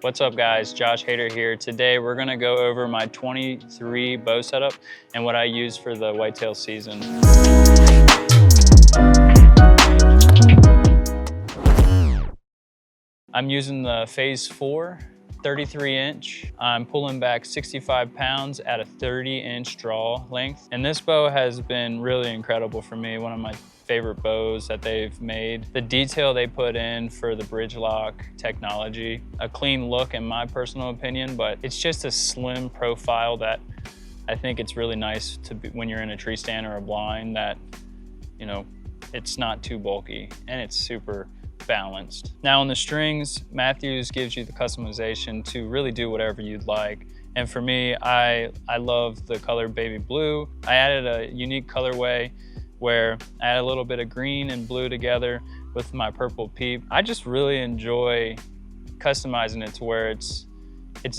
What's up guys, Josh Hader here. Today we're gonna go over my 23 bow setup and what I use for the whitetail season. I'm using the Phase 4, 33 inch. I'm pulling back 65 pounds at a 30-inch draw length. And this bow has been really incredible for me, one of my favorite bows that they've made. The detail they put in for the bridge lock technology, a clean look in my personal opinion, but it's just a slim profile that I think it's really nice to be when you're in a tree stand or a blind that, you know, it's not too bulky and it's super balanced. Now on the strings, Mathews gives you the customization to really do whatever you'd like. And for me, I love the color baby blue. I added a unique colorway where I add a little bit of green and blue together with my purple peep. I just really enjoy customizing it to where it's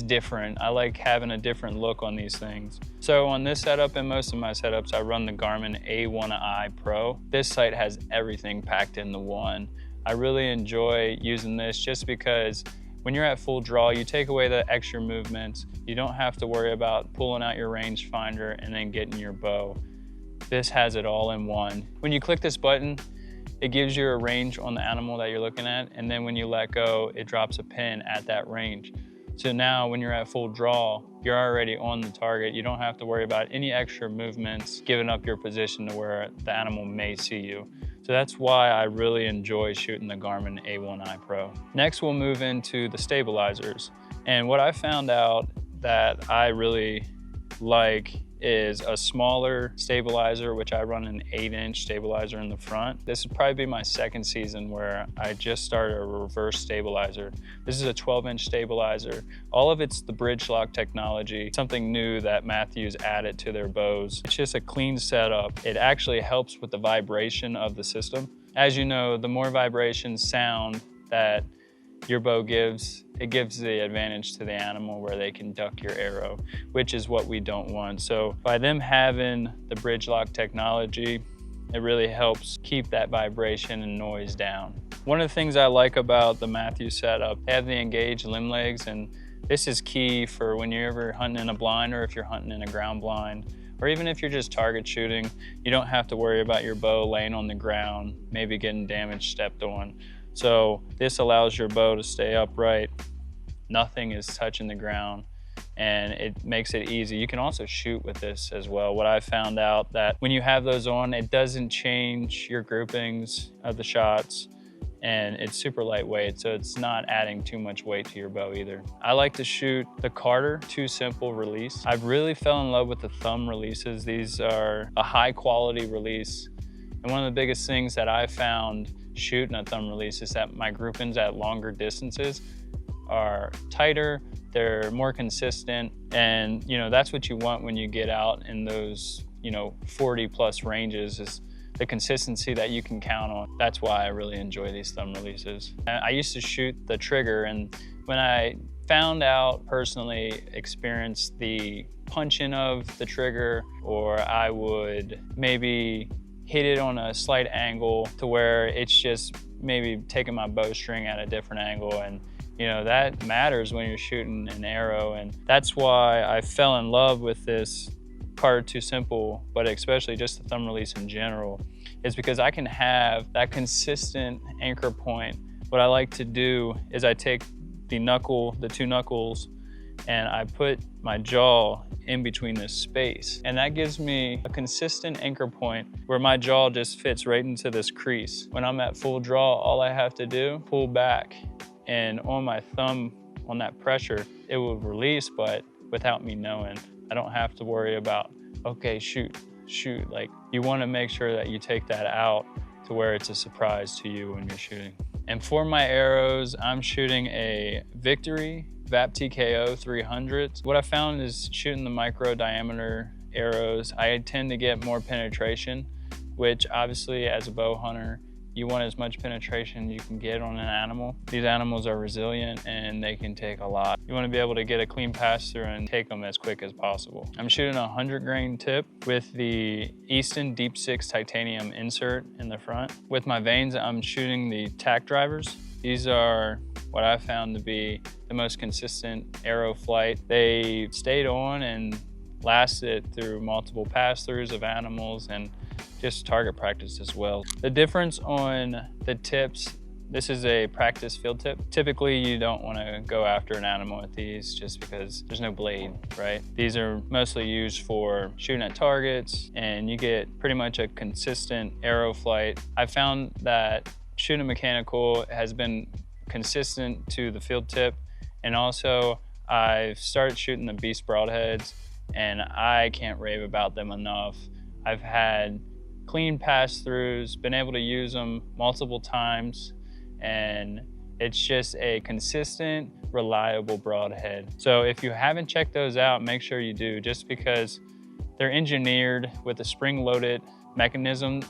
different. I like having a different look on these things. So on this setup and most of my setups, I run the Garmin A1i Pro. This sight has everything packed into one. I really enjoy using this just because when you're at full draw, you take away the extra movements. You don't have to worry about pulling out your rangefinder and then getting your bow. This has it all in one. When you click this button, it gives you a range on the animal that you're looking at, and then when you let go, it drops a pin at that range. So now when you're at full draw, you're already on the target. You don't have to worry about any extra movements, giving up your position to where the animal may see you. So that's why I really enjoy shooting the Garmin A1i Pro. Next, we'll move into the stabilizers. And what I found out that I really like is a smaller stabilizer, which I run an 8-inch stabilizer in the front. This would probably be my second season where I just started a reverse stabilizer. This is a 12-inch stabilizer. All of it's the bridge lock technology, something new that Mathews added to their bows. It's just a clean setup. It actually helps with the vibration of the system. As you know, the more vibration sound that your bow gives, it gives the advantage to the animal where they can duck your arrow, which is what we don't want. So by them having the bridge lock technology, it really helps keep that vibration and noise down. One of the things I like about the Mathews setup, they have the engaged limb legs, and this is key for when you're ever hunting in a blind or if you're hunting in a ground blind, or even if you're just target shooting, you don't have to worry about your bow laying on the ground, maybe getting damaged stepped on. So this allows your bow to stay upright. Nothing is touching the ground and it makes it easy. You can also shoot with this as well. What I found out that when you have those on, it doesn't change your groupings of the shots and it's super lightweight, so it's not adding too much weight to your bow either. I like to shoot the Carter 2 Simple release. I've really fell in love with the thumb releases. These are a high quality release. And one of the biggest things that I found shooting a thumb release is that my groupings at longer distances are tighter, they're more consistent, and you know that's what you want when you get out in those 40 plus ranges is the consistency that you can count on. That's why I really enjoy these thumb releases. I used to shoot the trigger, and when I found out personally experienced the punching of the trigger, or I would maybe hit it on a slight angle to where it's just maybe taking my bowstring at a different angle, and that matters when you're shooting an arrow. And that's why I fell in love with this Carter 2 Simple, but especially just the thumb release in general, is because I can have that consistent anchor point. What I like to do is I take the 2 knuckles, and I put my jaw in between this space. And that gives me a consistent anchor point where my jaw just fits right into this crease. When I'm at full draw, all I have to do, pull back, and on my thumb, on that pressure, it will release, but without me knowing. I don't have to worry about, okay, shoot. Like, you wanna make sure that you take that out to where it's a surprise to you when you're shooting. And for my arrows, I'm shooting a Victory VAP TKO 300. What I found is shooting the micro diameter arrows, I tend to get more penetration, which obviously as a bow hunter, you want as much penetration you can get on an animal. These animals are resilient and they can take a lot. You want to be able to get a clean pass through and take them as quick as possible. I'm shooting a 100 grain tip with the Easton Deep 6 titanium insert in the front. With my vanes, I'm shooting the tack drivers. These are what I found to be the most consistent arrow flight. They stayed on and lasted through multiple pass-throughs of animals and just target practice as well. The difference on the tips, this is a practice field tip. Typically, you don't want to go after an animal with these just because there's no blade, right? These are mostly used for shooting at targets, and you get pretty much a consistent arrow flight. I found that shooting mechanical has been consistent to the field tip, and also I've started shooting the Beast broadheads, and I can't rave about them enough. I've had clean pass-throughs, been able to use them multiple times, and it's just a consistent, reliable broadhead. So if you haven't checked those out, make sure you do, just because they're engineered with a spring-loaded mechanism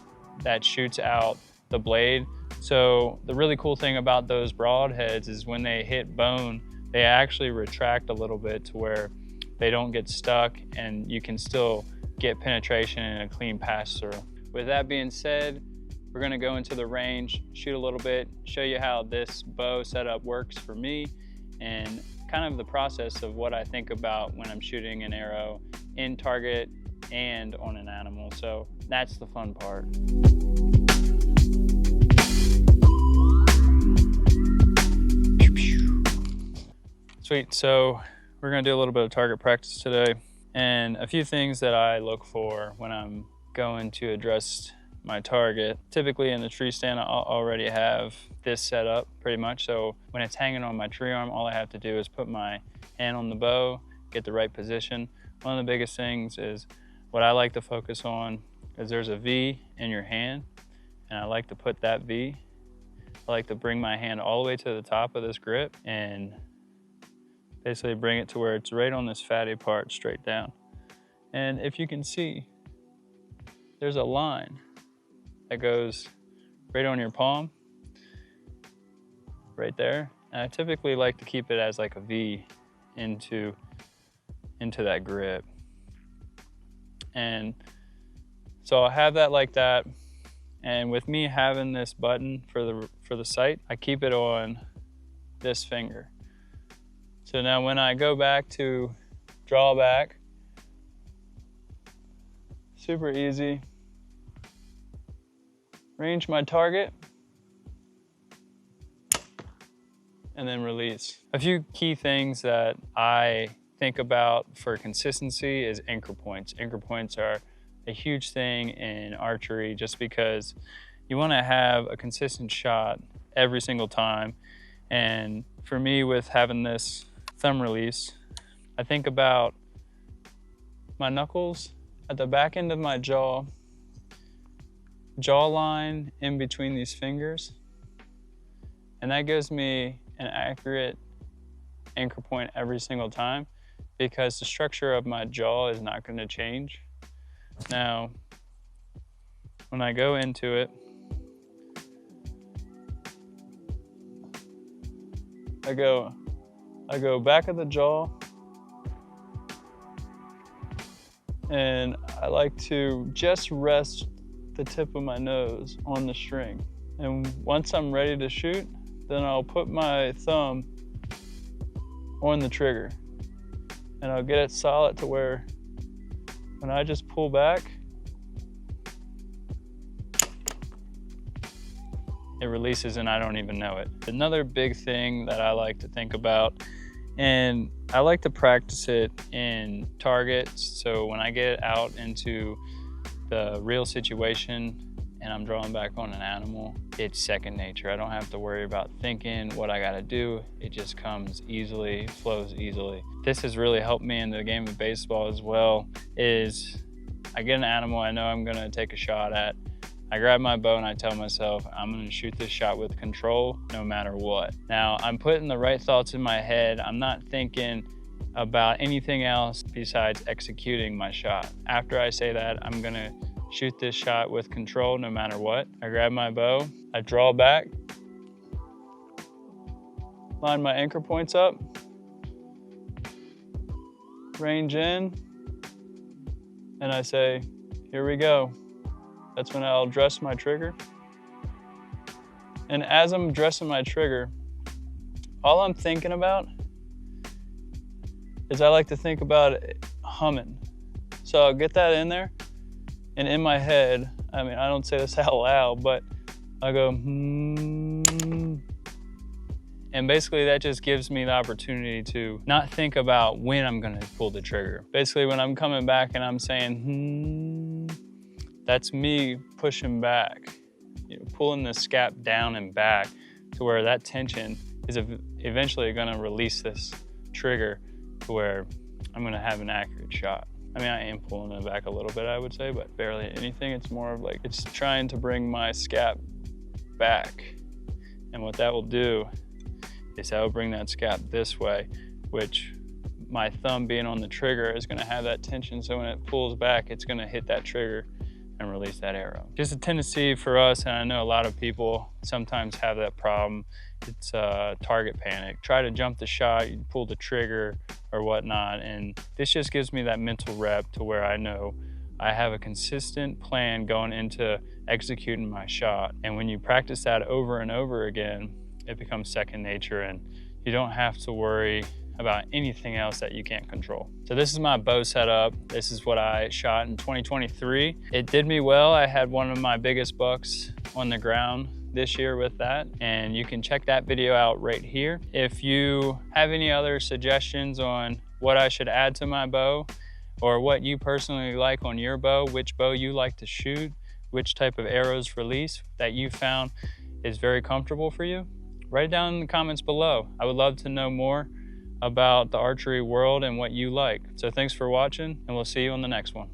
that shoots out the blade. So the really cool thing about those broadheads is when they hit bone, they actually retract a little bit to where they don't get stuck, and you can still get penetration and a clean pass through. With that being said, we're gonna go into the range, shoot a little bit, show you how this bow setup works for me, and kind of the process of what I think about when I'm shooting an arrow in target and on an animal. So that's the fun part. Sweet, so we're gonna do a little bit of target practice today, and a few things that I look for when I'm going to address my target. Typically in the tree stand, I'll already have this set up pretty much. So when it's hanging on my tree arm, all I have to do is put my hand on the bow, get the right position. One of the biggest things is what I like to focus on is there's a V in your hand, and I like to put that V. I like to bring my hand all the way to the top of this grip and basically bring it to where it's right on this fatty part straight down. And if you can see, there's a line that goes right on your palm, right there. And I typically like to keep it as like a V into that grip. And so I'll have that like that. And with me having this button for the sight, I keep it on this finger. So now when I go back to draw back, super easy. Range my target, and then release. A few key things that I think about for consistency is anchor points. Anchor points are a huge thing in archery just because you want to have a consistent shot every single time. And for me, with having this thumb release, I think about my knuckles at the back end of my jawline in between these fingers, and that gives me an accurate anchor point every single time because the structure of my jaw is not going to change. Now, when I go into it, I go back of the jaw, and I like to just rest the tip of my nose on the string. And once I'm ready to shoot, then I'll put my thumb on the trigger, and I'll get it solid to where when I just pull back, it releases and I don't even know it. Another big thing that I like to think about, and I like to practice it in targets, so when I get out into the real situation and I'm drawing back on an animal, it's second nature. I don't have to worry about thinking what I gotta do. It just comes easily, flows easily. This has really helped me in the game of baseball as well, is I get an animal I know I'm gonna take a shot at. I grab my bow and I tell myself, I'm gonna shoot this shot with control no matter what. Now, I'm putting the right thoughts in my head. I'm not thinking about anything else besides executing my shot. After I say that, I'm gonna shoot this shot with control no matter what. I grab my bow, I draw back, line my anchor points up, range in, and I say, here we go. That's when I'll dress my trigger. And as I'm dressing my trigger, all I'm thinking about is I like to think about it humming. So I'll get that in there, and in my head, I mean, I don't say this out loud, but I go, and basically that just gives me the opportunity to not think about when I'm gonna pull the trigger. Basically when I'm coming back and I'm saying, that's me pushing back, you know, pulling the scap down and back to where that tension is eventually gonna release this trigger to where I'm gonna have an accurate shot. I mean, I am pulling it back a little bit, I would say, but barely anything. It's more of like, it's trying to bring my scap back. And what that will do is that will bring that scap this way, which my thumb being on the trigger is gonna have that tension. So when it pulls back, it's gonna hit that trigger and release that arrow. Just a tendency for us, and I know a lot of people sometimes have that problem, it's target panic. Try to jump the shot, you pull the trigger or whatnot, and this just gives me that mental rep to where I know I have a consistent plan going into executing my shot. And when you practice that over and over again, it becomes second nature, and you don't have to worry about anything else that you can't control. So this is my bow setup. This is what I shot in 2023. It did me well. I had one of my biggest bucks on the ground this year with that, and you can check that video out right here. If you have any other suggestions on what I should add to my bow, or what you personally like on your bow, which bow you like to shoot, which type of arrows release that you found is very comfortable for you, write it down in the comments below. I would love to know more about the archery world and what you like. So thanks for watching, and we'll see you on the next one.